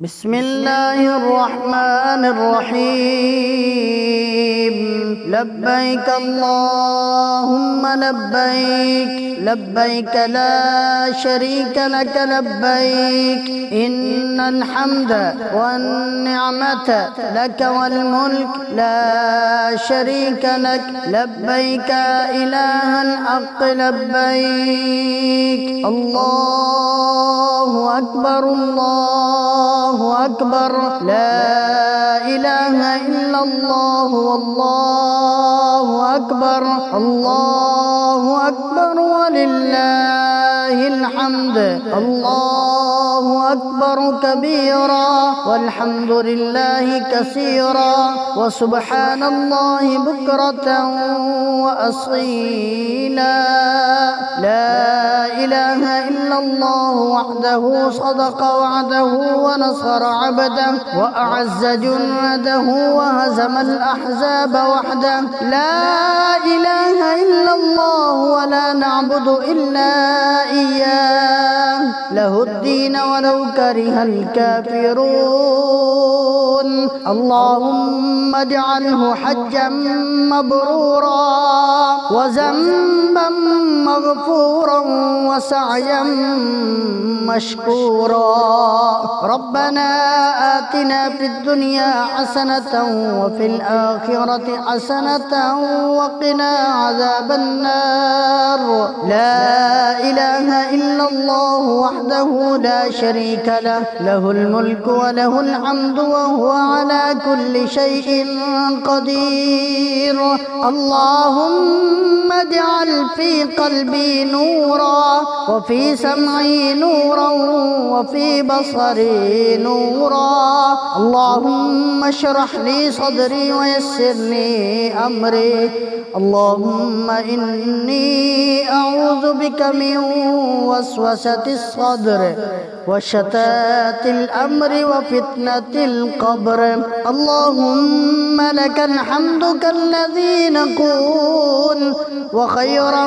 بسم الله الرحمن الرحيم. لبيك اللهم لبيك، لبيك لا شريك لك لبيك، إن الحمد والنعمة لك والملك لا شريك لك لبيك إله الحق لبيك. الله أكبر الله أكبر، لا إله إلا الله والله أكبر، الله أكبر ولله الحمد. الله أكبر كبيرا والحمد لله كثيرا وسبحان الله بكرة وأصيلا. لا إله إلا الله وحده صدق وعده ونصر عبده وأعز جنده وهزم الأحزاب وحده. لا إله إلا الله ولا نعبد إلا إياه، له الدين ولو كره الكافرون. اللهم اجعله حجا مبرورا وذنبا مغفورا وسعيا مشكورا. ربنا آتنا في الدنيا حسنة وفي الآخرة حسنة وقنا عذاب النار. لا إله إلا الله وحده لا شريك له، له الملك وله الحمد وهو على كل شيء قدير. اللهم اجعل في قلبي نورا وفي سمعي نورا وفي بصري نورا. اللهم اشرح لي صدري ويسر لي أمري. اللهم إني أعوذ بك من وسوسة الصدر وشتات الأمر وفتنة القبر. اللهم لك الحمد كالذي نقول وخيرا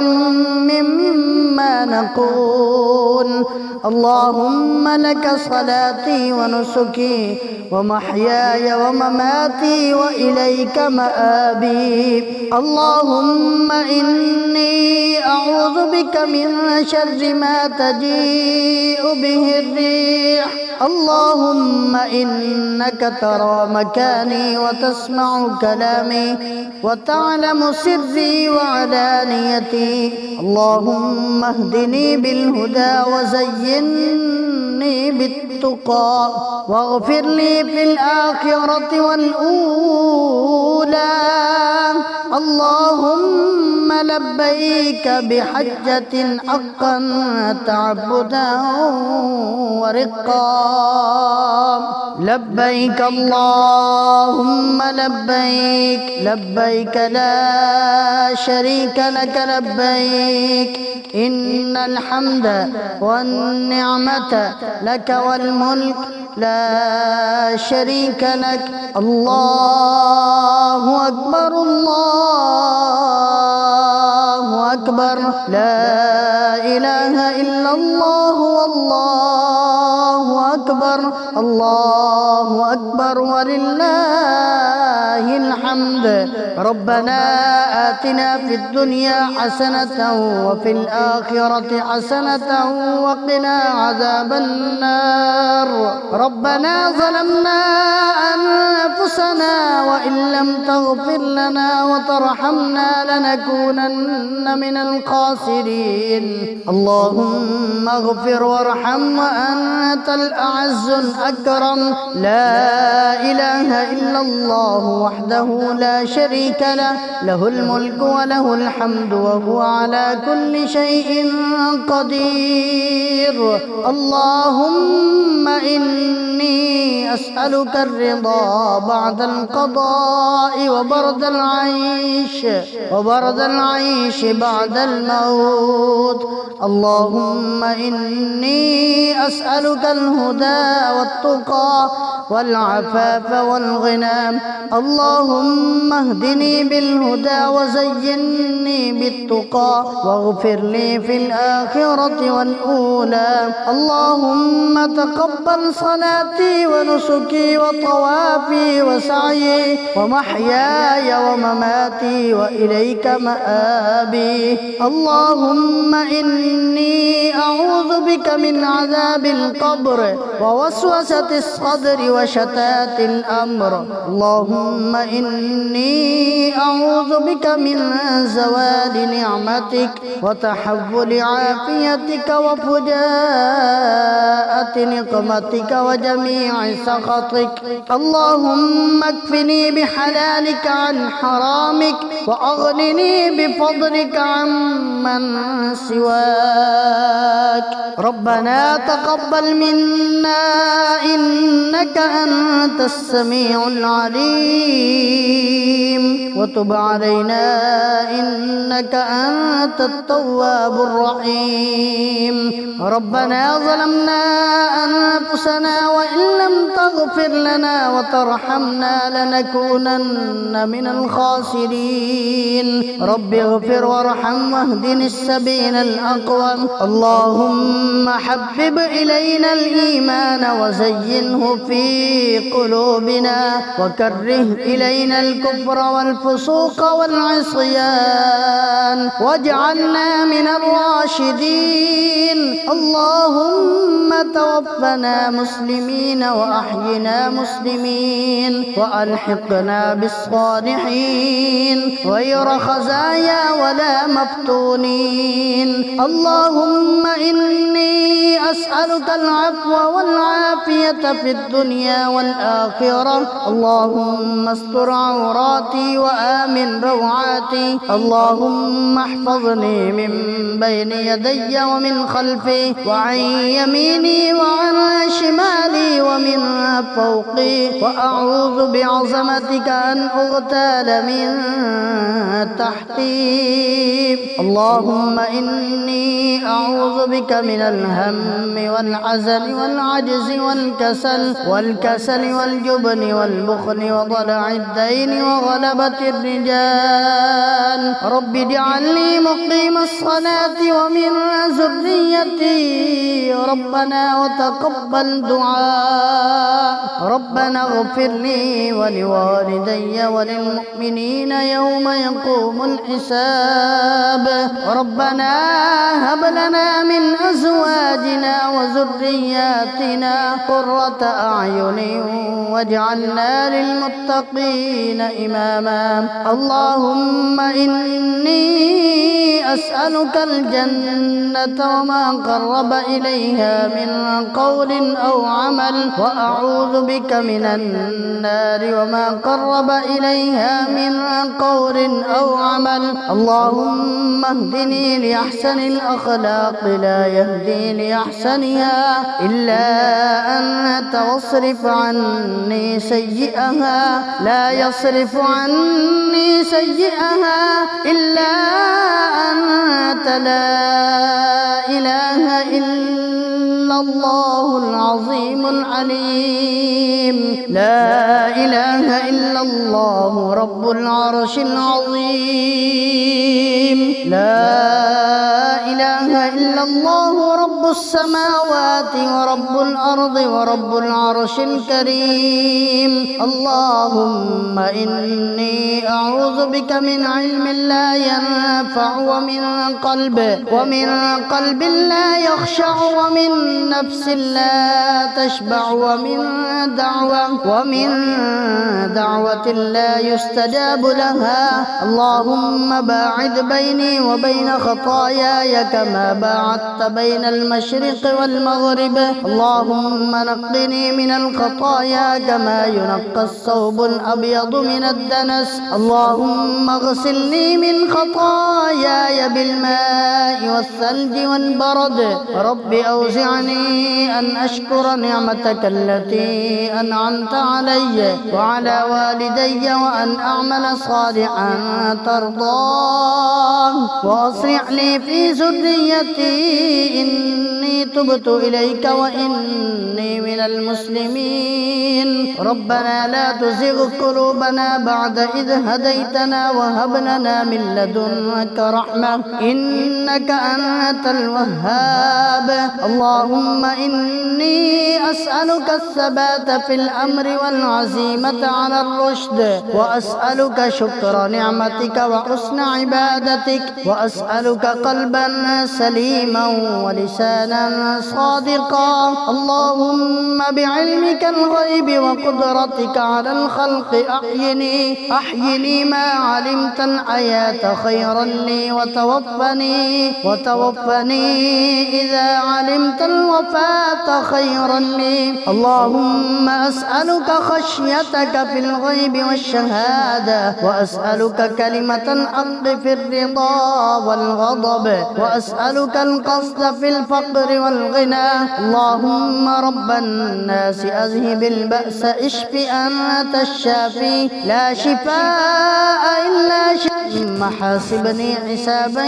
مما نقول. اللهم لك صلاتي ونسكي ومحياي ومماتي وإليك مآبي. اللهم إني أعوذ بك من شر ما تجيء به الريح. اللهم إنك ترى مكاني وتسمع كلامي وتعلم سري وعلانيتي. اللهم اهدني بالهدى وزينني بالتقى واغفر لي في الآخرة والأولى. اللهم لبيك بحجة حقا تعبدا ورقا. لبيك اللهم لبيك، لبيك لا شريك لك لبيك، إن الحمد والنعمة لك والملك لا شريك لك. الله أكبر الله أكبر، لا إله إلا الله والله أكبر، الله أكبر ولله الحمد. ربنا آتنا في الدنيا حسنة وفي الآخرة حسنة وقنا عذاب النار. ربنا ظلمنا أنفسنا وإن لم تغفر لنا وترحمنا لنكونن من الخاسرين. اللهم اغفر وارحم وأنت الأعز الأكرم. لا إله إلا الله وحده لا شريك له، له الملك وله الحمد وهو على كل شيء قدير. اللهم إني أسألك الرضا بعد القضاء وبرد العيش بعد الموت. اللهم إني أسألك الهدى والتقى والعفاف والغنى. اللهم اهدني بالهدى وزينني بالتقى واغفر لي في الآخرة والأولى. اللهم تقبل صلاتي ونسكي وطوافي وسعي ومحياي ومماتي وإليك مآبي. اللهم إني أعوذ بك من عذاب القبر ووسوسة الصدر وشتات الأمر. اللهم إني أعوذ بك من زوال نعمتك وتحول عافيتك وفجاءة نقمتك وجميع سخطك. اللهم اكفني بحلالك عن حرامك وأغنني بفضلك عمن سواك. ربنا تقبل منا إنك أنت السميع العليم وتب علينا إنك أنت التواب الرحيم. ربنا ظلمنا أنفسنا وإن لم تغفر لنا وترحمنا لنكونن من الخاسرين. رب اغفر وارحم واهدنا السبيل الأقوم. اللهم حبب إلينا الإيمان وزينه في قلوبنا وكره إلينا الكفر والفسوق والعصيان واجعلنا من الراشدين. اللهم توفنا مسلمين وأحينا مسلمين وألحقنا بالصالحين غير خزايا ولا مفتونين. اللهم إني أسألك العفو والعافية في الدنيا والآخرة. اللهم استر عوراتي وآمن روعاتي. اللهم احفظني من بين يدي ومن خلفي وعن يميني وعن شمالي ومن فوقي وأعوذ بعظمتك أن أغتال من تحتي. اللهم إني أعوذ بك من الهم والحزن والعجز والكسل والجبن والبخل وضلع الدين وغلبة الرجال. رب اجعلني مقيم الصلاة ومن ذريتي ربنا وتقبل دعاء. ربنا اغفر لي ولوالدي وللمؤمنين يوم يقوم الحساب. ربنا هب لنا من أزواجنا وذرياتنا قرة أعين واجعلنا للمتقين إماما. اللهم إني أسألك الجنة وما قرب إليها من قول أو عمل وأعوذ بك من النار وما قرب إليها من قول أو عمل. اللهم اهدني لأحسن الأخلاق لا يهدي لأحسنها إلا أنت واصرف عني سيئها لا يصرف عني سيئها إلا أنت. لا إله إلا الله العظيم العليم. لا إله إلا الله رب العرش العظيم. لا إله إلا الله رب السماوات ورب الأرض ورب العرش الكريم. اللهم إني أعوذ بك من علم لا ينفع ومن قلب لا يخشع ومن نفس لا تشبع ومن دعوة لا يستجاب لها. اللهم باعد بيني وبين خطاياي كما باعدت باعدت بين المشرق والمغرب. اللهم نقني من الخطايا كما ينقى الثوب الأبيض من الدنس. اللهم اغسلني من خطاياي بالماء والثلج والبرد. رب أوزعني أن أشكر نعمتك التي أنعمت علي وعلى والدي وأن أعمل صالحا ترضاه وأصلح لي في ذريتي إني تبت إليك وإني من المسلمين. ربنا لا تزغ قلوبنا بعد إذ هديتنا وهب لنا من لدنك رحمة إنك أنت الوهاب. اللهم إني أسألك الثبات في الأمر والعزيمة على الرشد وأسألك شكر نعمتك وحسن عبادتك وأسألك قلبا سليما ولسانا صادقا. اللهم بعلمك الغيب وقدرتك على الخلق أحيني ما علمت الحياة خيرا لي وتوفني إذا علمت الوفاة خيرا لي. اللهم أسألك خشيتك في الغيب والشهادة وأسألك كلمة الحق في الرضا والغضب وأسألك القصد في الفقر والغنى. اللهم رب الناس أذهب البأس اشف أنت الشافي لا شفاء إلا شفاء حاسبني حسابا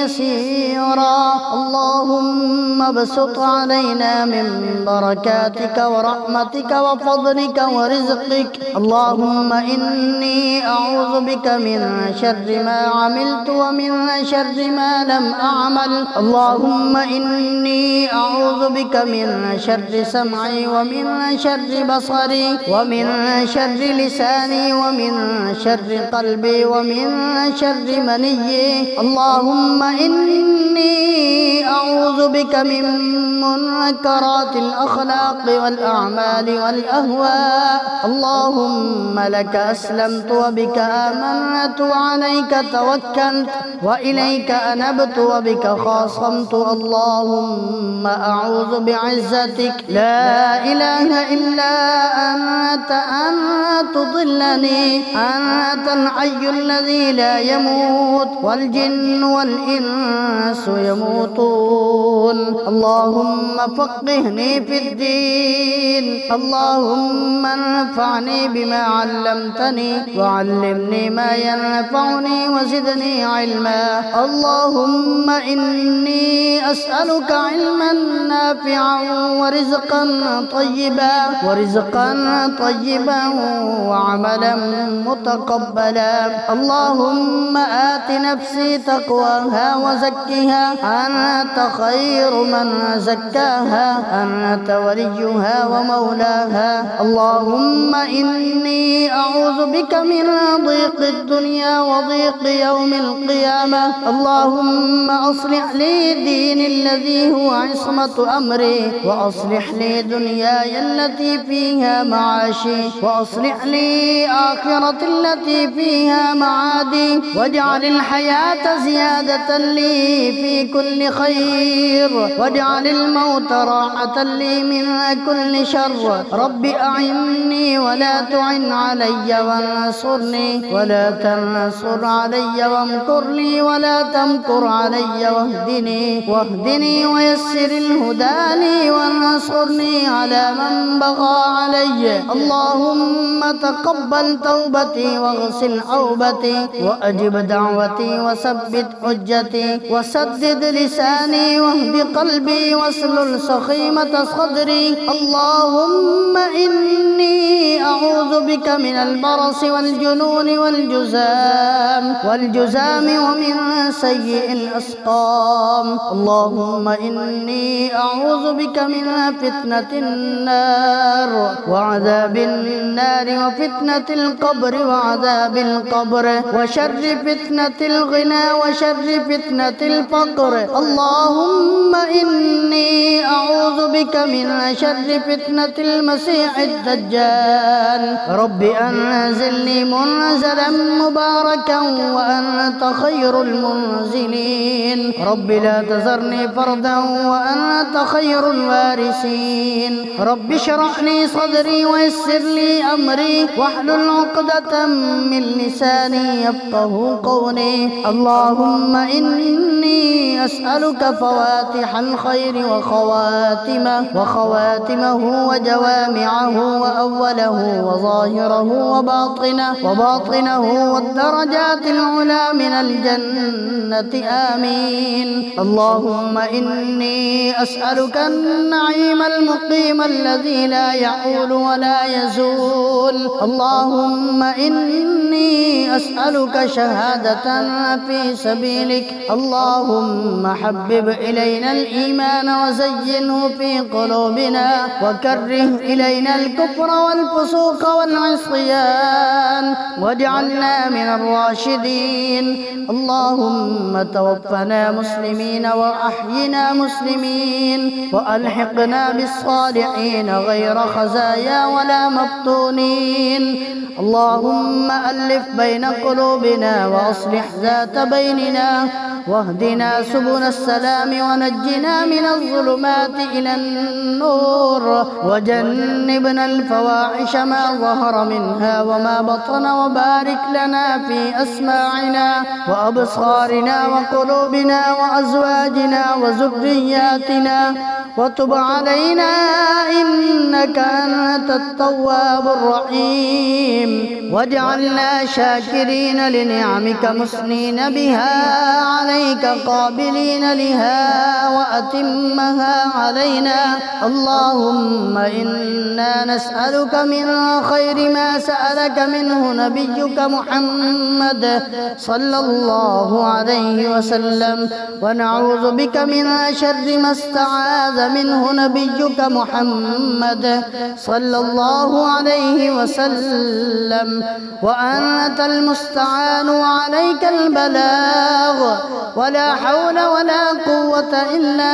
يسيرا. اللهم ابسط علينا من بركاتك ورحمتك وفضلك ورزقك. اللهم إني أعوذ بك من شر ما عملت ومن شر ما لم أعمل. اللهم إني أعوذ بك من شر سمعي ومن شر بصري ومن شر لساني ومن شر قلبي ومن شر مني. اللهم إني أعوذ بك من منكرات الأخلاق والأعمال والأهواء. اللهم لك أسلمت وبك آمنت وعليك توكلت وإليك أنبت وبك خاصمت. اللهم أعوذ بعزتك لا إله إلا أنت أن تضلني. أنت الحي الذي لا يموت والجن والإنس يموتون. اللهم فقهني في الدين. اللهم انفعني بما علمتني وعلمني ما ينفعني وزدني علما. اللهم إني أسألك علما نافعا ورزقا طيبا وعملا متقبلا. اللهم آت نفسي تقواها وزكها أنت خير من زكاها أنت وليها ومولاها. اللهم إني أعوذ بك من ضيق الدنيا وضيق يوم القيامة. اللهم أصلح لي ديني الذي هو عصمة أمري وأصلح لي دنياي التي فيها معاشي وأصلح لي آخرتي التي فيها معادي واجعل الحياة زيادة لي في كل خير واجعل الموت راحة لي من كل شر. رب أعني ولا تعن علي وانصرني ولا تنصر علي وامكر لي ولا تمكر علي واهدني ويسر الهدى لي وانصرني على من بغى علي. اللهم تقبل توبتي واغسل حوبتي وأجب دعوتي وثبت حجتي وسدد لساني واهد قلبي واسلل سخيمة صدري. اللهم إني أعوذ بك من البرص والجنون والجزام ومن سيء الأسقام. اللهم إني أعوذ بك من فتنة النار وعذاب النار وفتنة القبر وعذاب القبر وشر فتنة الغنى وشر فتنة الفقر. اللهم إني أعوذ بك من شر فتنة المسيح الدجال رب أنزلني منزلا مباركا وأنت خير المنزلين رب لا تذرني فردا وأنت خير الوارثين رب اشرح لي صدري ويسر لي أمري واحلل عقدة من لساني يفقه قولي اللهم إني أسألك فواتح الخير وخواتمه وجوامعه وأوله وظاهره وباطنه والدرجات العلى من الجنة آمين اللهم إني أسألك النعيم المقيم الذي لا يحول ولا يزول اللهم إني أسألك شهادة في سبيلك اللهم حبب إلينا الإيمان وزينه في قلوبنا وكره إلينا الكفر والفسوق والعصيان واجعلنا من الراشدين اللهم توفنا مسلمين وأحينا مسلمين وألحقنا بالصالحين غير خزايا ولا مفتونين اللهم ألف بين قلوبنا وأصلح ذات بيننا واهدنا سبل السلام ونجنا من الظلمات إلى النور وجنبنا الفواحش ما ظهر منها وما بطن وبارك لنا في أسماعنا وأبصارنا وقلوبنا وأزواجنا وذرياتنا وتب علينا إنك أنت التواب الرحيم واجعلنا شاكرين لنعمك مثنين بها عليك قابلين لها وأتمها علينا اللهم إنا نسألك من خير ما سألك منه نبيك محمد صلى الله عليه وسلم ونعوذ بك من شر ما استعاذ منه نبيك محمد صلى الله عليه وسلم وأنت المستعان وعليك البلاغ ولا حول ولا قوة إلا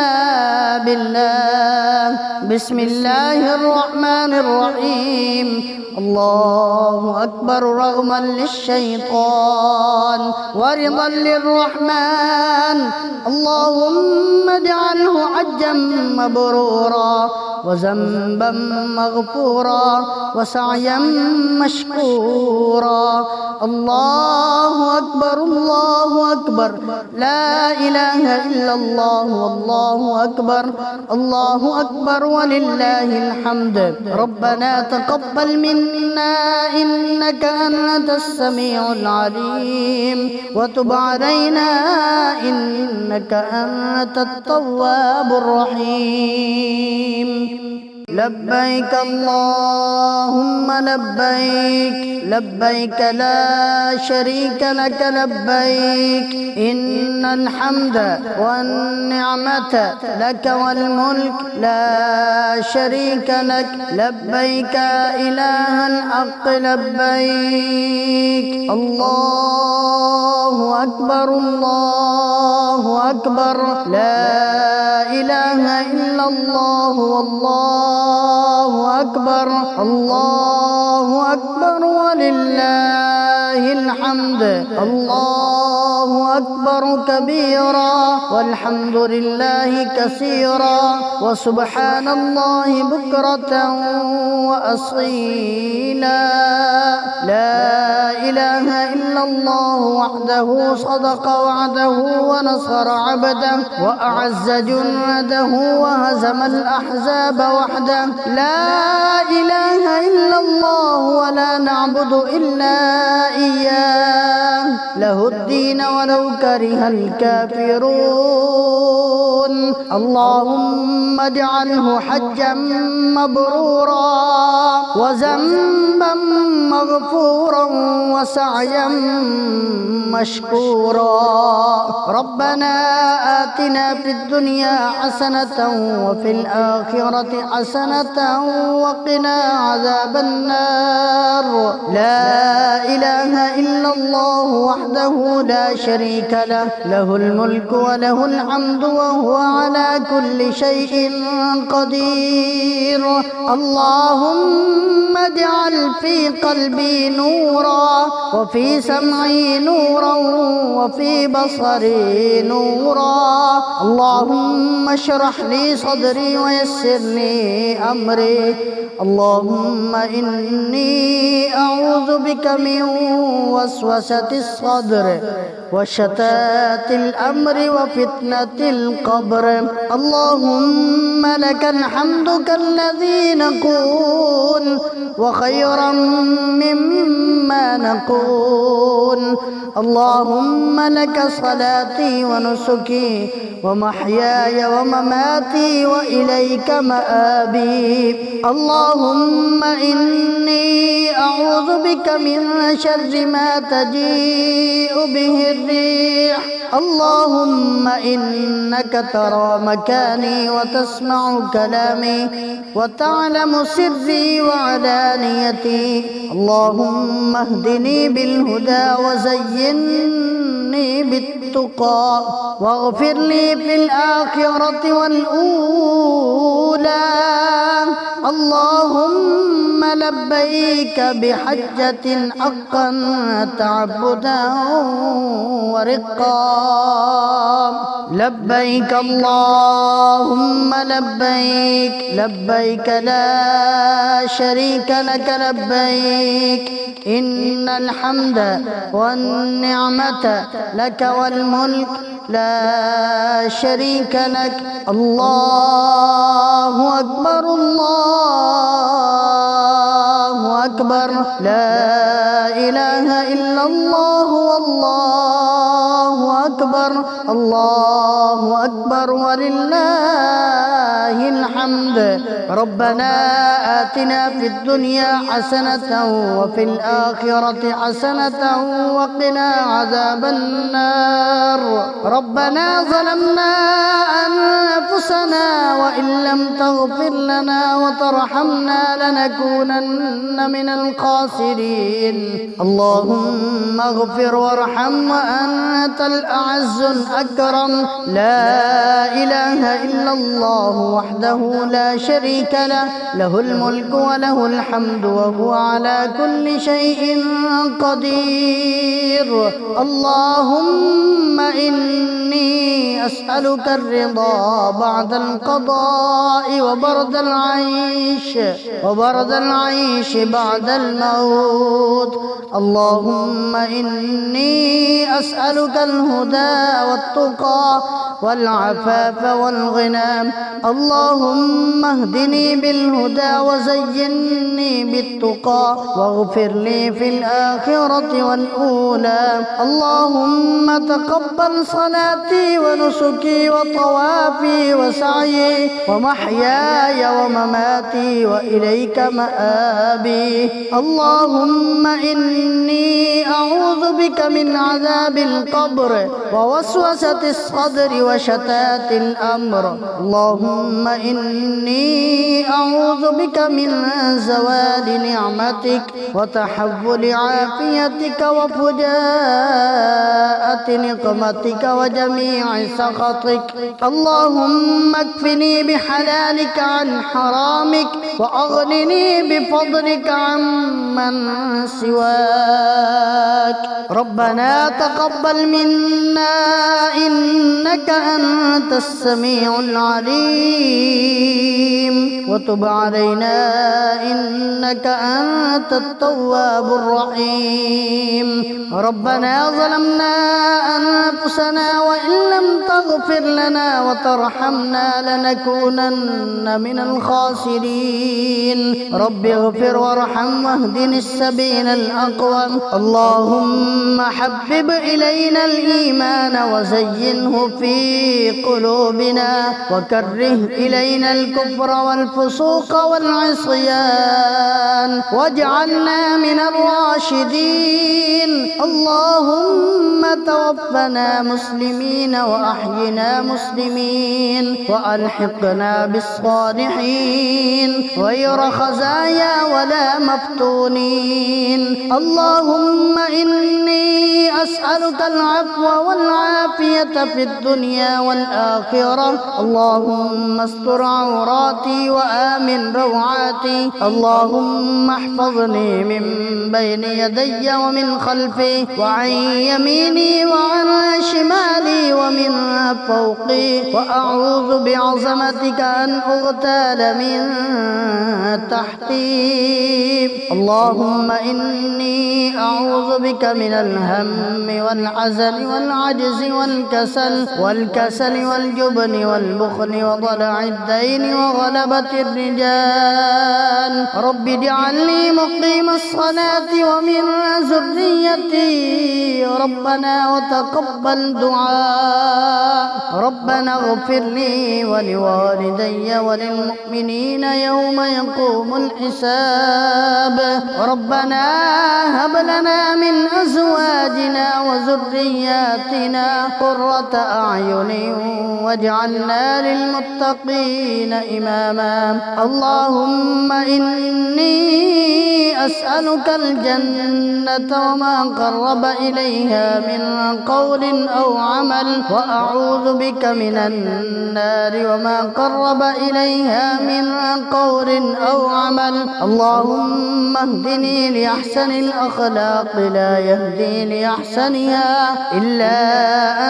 بالله بسم الله الرحمن الرحيم الله أكبر رغما للشيطان ورضا للرحمن اللهم اجعله حجا مبرورا وذنبا مغفورا وسعيا مشكورا الله أكبر الله أكبر لا إله إلا الله والله أكبر الله أكبر ولله الحمد ربنا تقبل منا إنك أنت السميع العليم وتب علينا إنك أنت التواب الرحيم لبيك اللهم لبيك لبيك لا شريك لك لبيك إن الحمد والنعمة لك والملك لا شريك لك لبيك إله الحق لبيك الله أكبر الله أكبر لا إله إلا الله والله أكبر الله أكبر ولله الحمد الله أكبر كبيرا والحمد لله كثيرا وسبحان الله بكرة وأصيلا لا إله إلا الله وحده صدق وعده ونصر عبده وأعز جنده وهزم الأحزاب وحده لا إله إلا الله ولا نعبد إلا إياه له الدين ولو كره الكافرون اللهم اجعله حجا مبرورا وذنبا مغفورا وسعيا مشكورا ربنا آتنا في الدنيا حسنة وفي الآخرة حسنة وقنا عذاب النار لا إله إلا إلا الله وحده لا شريك له له الملك وله الحمد وهو على كل شيء قدير اللهم اجعل في قلبي نورا وفي سمعي نورا وفي بصري نورا اللهم اشرح لي صدري ويسر لي أمري اللهم إني أعوذ بك من وسوسة الصدر وشتات الأمر وفتنة القبر اللهم لك الحمد كالذي نقول وخيرا مما نقول اللهم لك صلاتي ونسكي ومحياي ومماتي وإليك مآبي اللهم إني أعوذ بك من شر ما تجيء به الريح اللهم إنك ترى مكاني وتسمع كلامي وتعلم سري وعلانيتي اللهم اهدني بالهدى وزينني بالتقى واغفر لي في الآخرة والأولى اللهم لبيك بحجة حقا تعبدا ورقا لبيك اللهم لبيك لبيك لا شريك لك لبيك إن الحمد والنعمة لك والملك لا شريك لك الله أكبر الله أكبر لا إله إلا الله والله أكبر الله أكبر ولله الحمد ربنا آتنا في الدنيا حسنة وفي الآخرة حسنة وقنا عذاب النار ربنا ظلمنا أنفسنا وإن لم تغفر لنا وترحمنا لنكونن من الخاسرين اللهم اغفر وارحم وأنت الأعز الأكرم لا إله إلا الله وحده لا شريك له له الملك وله الحمد وهو على كل شيء قدير اللهم إني أسألك الرضا بعد القضاء وبرد العيش بعد الموت اللهم إني أسألك الهدى والتقى والعفاف والغنى اللهم اهدني بالهدى وزينني بالتقى واغفر لي في الآخرة والأولى اللهم تقبل صلاتي ونسكي وطوافي وسعي ومحياي ومماتي وإليك مآبي اللهم إني أعوذ بك من عذاب القبر ووسوسة الصدر وشتات الأمر اللهم إني أعوذ بك من زوال نعمتك وتحول عافيتك وفجاءة نقمتك وجميع سخطك اللهم اكفني بحلالك عن حرامك وأغنني بفضلك عمن سواك ربنا تقبل منا إنك أنت السميع العليم وتب علينا إنك أنت التواب الرحيم ربنا ظلمنا أنفسنا وإن لم تغفر لنا وترحمنا لنكونن من الخاسرين رب اغفر وارحم واهدنا السبيل الأقوم اللهم حبب إلينا الإيمان وزينه في قلوبنا وكره إلينا الكفر والفسوق والعصيان واجعلنا من الراشدين اللهم توفنا مسلمين وأحينا مسلمين وألحقنا بالصالحين غير خزايا ولا مفتونين. اللهم إني أسألك العفو والعافية في الدنيا والآخرة. اللهم استر عوراتي وآمن روعاتي. اللهم احفظني من بين يدي ومن خلفي وعن يميني وعن شمالي ومن فوقي، وأعوذ بعظمتك أن أغتال من تحتي. اللهم إني أعوذ بك من الهم والحزن والعجز والكسل والجبن والبخل وضلع الدين وغلبة الرجال. رب اجعلني مقيم الصلاة ومن ذريتي ربنا وتقبل دعاء. ربنا اغفر لي ولوالدي وللمؤمنين يوم يقوم الحساب. ربنا هب لنا من أزواجنا وذرياتنا قرة أعين واجعلنا للمتقين إماما. اللهم إني أسألك الجنة وما قرب إليها من قول أو عمل، وأعوذ بك من النار وما قرب إليها من قول أو عمل. اللهم اهدني لأحسن الأخلاق لا يهدي لأحسنها إلا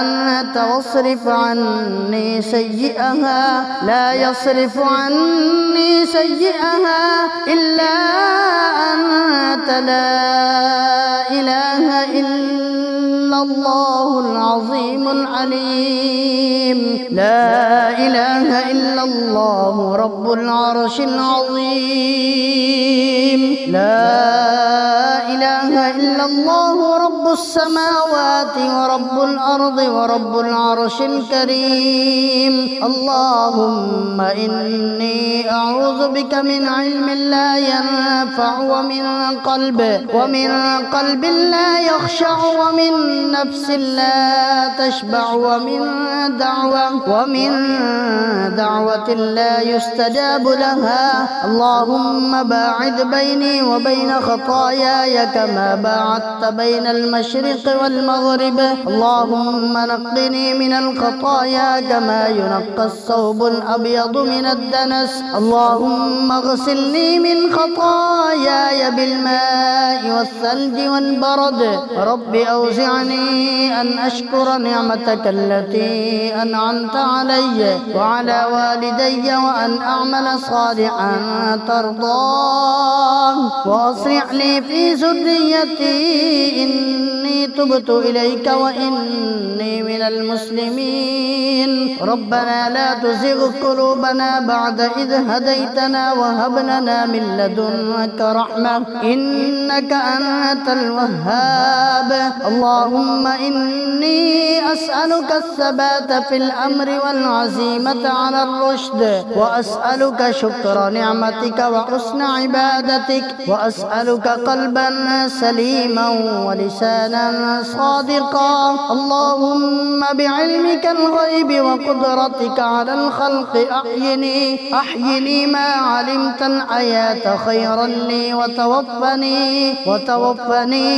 أنت، واصرف عني سيئها لا يصرف عني سيئها إلا أنت. لا إله إلا الله العظيم العليم. لا إله إلا الله رب العرش العظيم. لا إله إلا الله رب السماوات ورب الأرض ورب العرش الكريم. اللهم إني أعوذ بك من علم لا ينفع ومن قلب لا يخشع ومن نفس لا تشبع ومن دعوة لا يستجاب لها. اللهم باعد بيني وبين خطاياي كما باعدت بين المشرق والمغرب. اللهم نقني من الخطايا كما ينقى الثوب الأبيض من الدنس. اللهم اغسلني من خطاياي بالماء والثلج والبرد. رب أوزعني أن أشكر نعمتك التي أنعمت علي وعلى والدي وأن أعمل صالحا ترضاه وأصلح لي في ذريتي إني تبت إليك وإني من المسلمين. ربنا لا تزغ قلوبنا بعد إذ هديتنا وهب لنا من لدنك رحمة إنك أنت الوهاب. اللهم إني أسألك الثبات في الأمر والعزيمة على الرشد، وأسألك شكر نعمتك وحسن عبادتك، وأسألك قلبا سليما ولسانا صادقا. اللهم بعلمك الغيب وقدرتك على الخلق أحيني ما علمت الحياة خيرا لي، وتوفني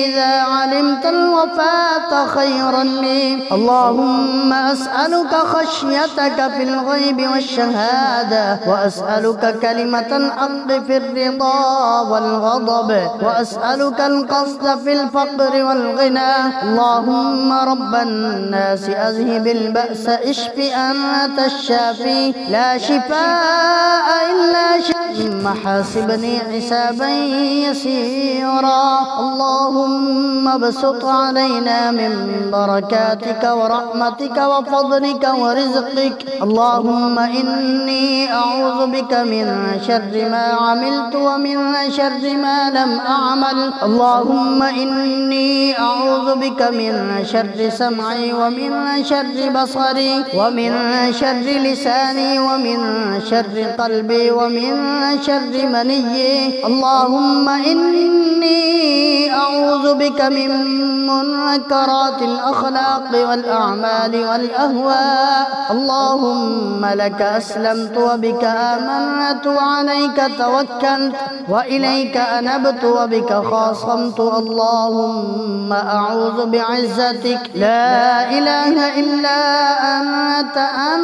إذا علمت الوفاة خيرا لي. اللهم أسألك خشيتك في الغيب والشهادة، وأسألك كلمة الحق في الرضا والغضب، وأسألك القصد في الفقر والغنى. اللهم رب الناس أذهب البأس اشف أنت الشافي لا شفاء إلا شفاء. حاسبني حسابا يسيرا. اللهم ابسط علينا من بركاتك ورحمتك وفضلك ورزقك. اللهم إني أعوذ بك من شر ما عملت ومن شر ما لم أعمل. اللهم إني أعوذ بك من شر سمعي ومن شر بصري ومن شر لساني ومن شر قلبي ومن شر مني. اللهم إني أعوذ بك من منكرات الأخلاق والأعمال والأهواء. اللهم لك أسلمت وبك آمنت وعليك توكلت وإليك أنبت وبك خاصمت. اللهم أعوذ بعزتك لا إله إلا أنت أن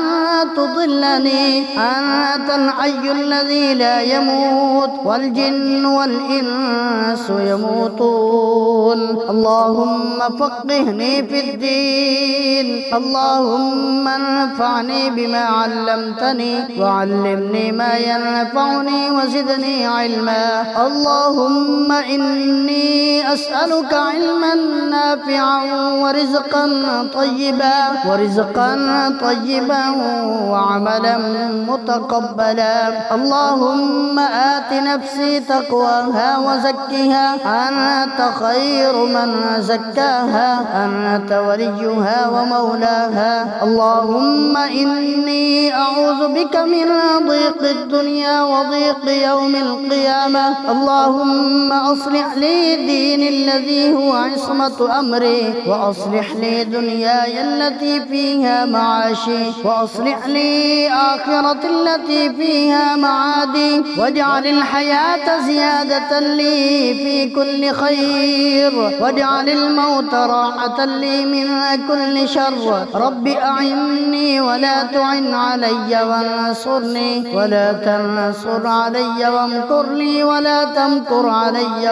تضلني. أنت الحي الذي لا يموت والجن والإنس يموتون. اللهم فقهني في الدين. اللهم انفعني بما علمتني وعلمني ما ينفعني وزدني علما. اللهم إني أسألك علما نافعا ورزقا طيبا وعملا متقبلا. اللهم آت نفسي تقواها وزكها أنت خير من زكاها أنت وليها ومولاها. اللهم إني أعوذ بك من ضيق الدنيا وضيق يوم القيامة. اللهم أصلح لي ديني الذي هو عصمة أمري وأصلح لي دنياي التي فيها معاشي وأصلح لي آخرتي التي فيها معادي واجعل الحياة زيادة لي في كل خير واجعل الموت راحة لي من كل شر. رب أعني ولا تعن علي وانصرني ولا تنصر علي وامكر لي ولا تمكر علي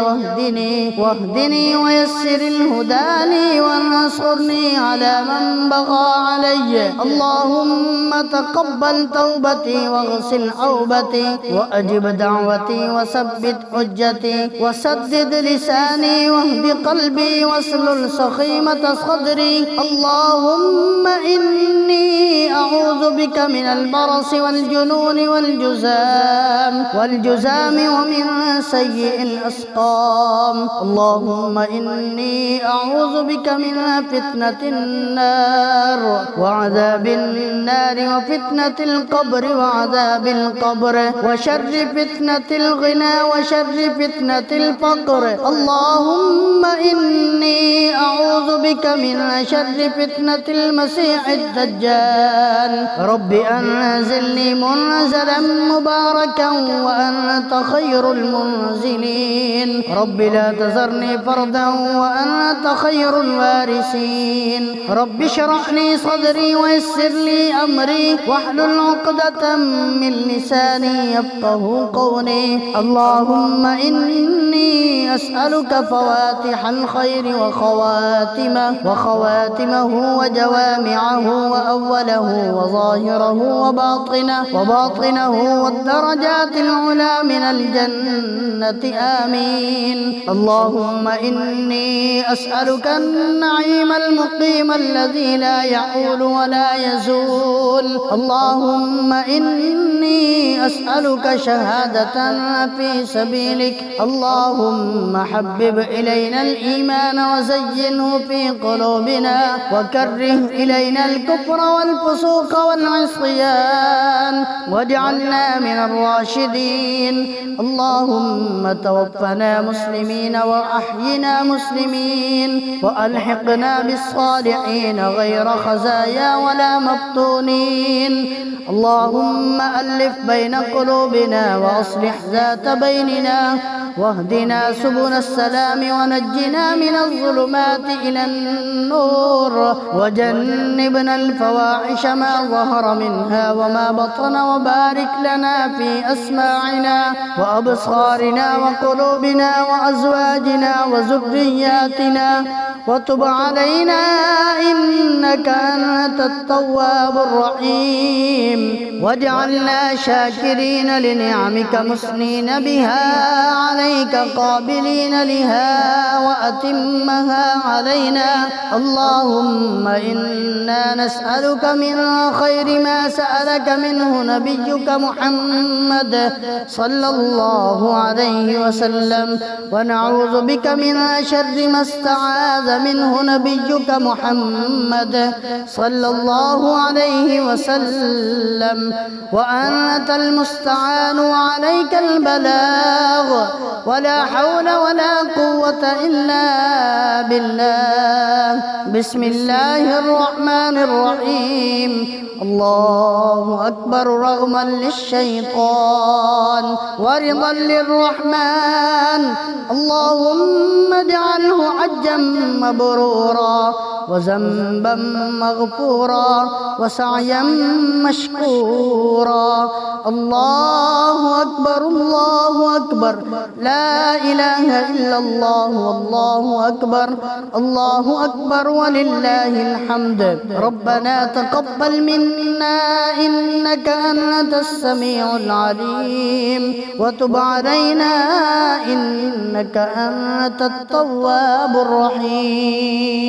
واهدني ويسر الهدى لي وانصرني على من بغى علي. اللهم تقبل توبتي واغسل عوبتي وأجب دعوتي وثبت حجتي وسدد لساني واهد قلبي واسلل سخيمة صدري. اللهم إني أعوذ بك من البرص والجنون والجزام ومن سيء الأسقام. اللهم إني أعوذ بك من فتنة النار وعذاب النار وفتنة القبر وعذاب القبر وشر فتنة الغنى وشر فتنة الفقر. اللهم إني أعوذ بك من شر فتنة المسيح الدجال. رب أنزلني منزلا مباركا وأنت خير المنزلين. رب لا تذرني فردا وأنت خير الوارثين. رب اشرح لي صدري ويسر لي أمري واحلل عقدة من لساني يفقه قولي. اللهم إني أسألك فواتح الخير وخواتمه وجوامعه وأوله وظاهره وباطنه والدرجات العلى من الجنة آمين. اللهم إني أسألك النعيم المقيم الذي لا يحول ولا يزول. اللهم إني أسألك شهادة في سبيلك. اللهم حبب إلينا الإيمان وزينه في قلوبنا وكره إلينا الكفر والفسوق والعصيان واجعلنا من الراشدين. اللهم توفنا مسلمين وأحينا مسلمين وألحقنا بالصالحين غير خزايا ولا مفتونين. اللهم ألف بين قلوبنا وأصلح ذات بيننا واهدنا سبل السلام ونجنا من الظلمات إلى النور وجنبنا الفواحش ما ظهر منها وما بطن وبارك لنا في أسماعنا وأبصارنا وقلوبنا وأزواجنا وذرياتنا وتب علينا إنك أنت التواب الرحيم. واجعلنا شاكرين لنعمك مثنين بها عليك قابلين لها وأتمها علينا. اللهم إنا نسألك من خير ما سألك منه نبيك محمد صلى الله عليه وسلم ونعوذ بك من شر ما استعاذ منه نبيك محمد صلى الله عليه وسلم. وأنت المستعان وعليك البلاغ ولا حول ولا قوة إلا بالله. بسم الله الرحمن الرحيم. الله أكبر رغما للشيطان ورضا للرحمن. اللهم اجعله حجا مبرورا وذنبا مغفورا وسعيا مشكورا. الله أكبر الله أكبر، لا إله إلا الله والله أكبر، الله أكبر ولله الحمد. ربنا تقبل منا إنك أنت السميع العليم وتب علينا إنك أنت التواب الرحيم.